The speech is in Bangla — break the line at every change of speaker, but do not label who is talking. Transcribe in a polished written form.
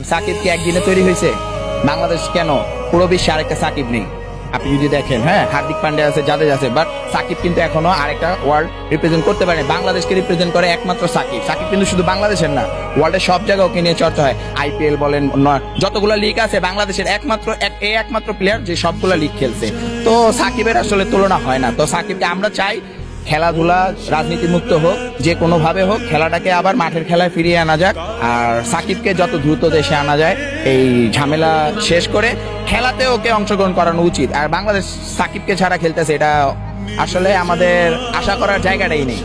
সাকিব কি একদিনে তৈরি হয়েছে? বাংলাদেশ কেন পুরো বিশ্বে আরেকটা সাকিব নেই? আপনি যদি দেখেন, হ্যাঁ, হার্দিক পান্ডে আছে, জাদেজা আছে, বাট সাকিব কিন্তু এখনো আরেকটা ওয়ার্ল্ড রিপ্রেজেন্ট করতে পারে। বাংলাদেশকে রিপ্রেজেন্ট করে একমাত্র সাকিব। সাকিব কিন্তু শুধু বাংলাদেশের না, ওয়ার্ল্ডের সব জায়গায় ওকে নিয়ে চর্চা হয়। আইপিএল বলেন, যতগুলো লিগ আছে বাংলাদেশের একমাত্র প্লেয়ার যে সবগুলো লিগ খেলছে। তো সাকিবের আসলে তুলনা হয় না। তো সাকিবকে আমরা চাই খেলাধুলা রাজনীতি মুক্ত হোক, যে কোনো ভাবে হোক, খেলাটাকে আবার মাঠের খেলায় ফিরিয়ে আনা যাক। আর সাকিবকে যত দ্রুত দেশে আনা যায় এই ঝামেলা শেষ করে খেলাতে ওকে অংশগ্রহণ করানো উচিত। আর বাংলাদেশ সাকিবকে ছাড়া খেলতেছে, এটা আসলে আমাদের আশা করার জায়গাটাই নেই।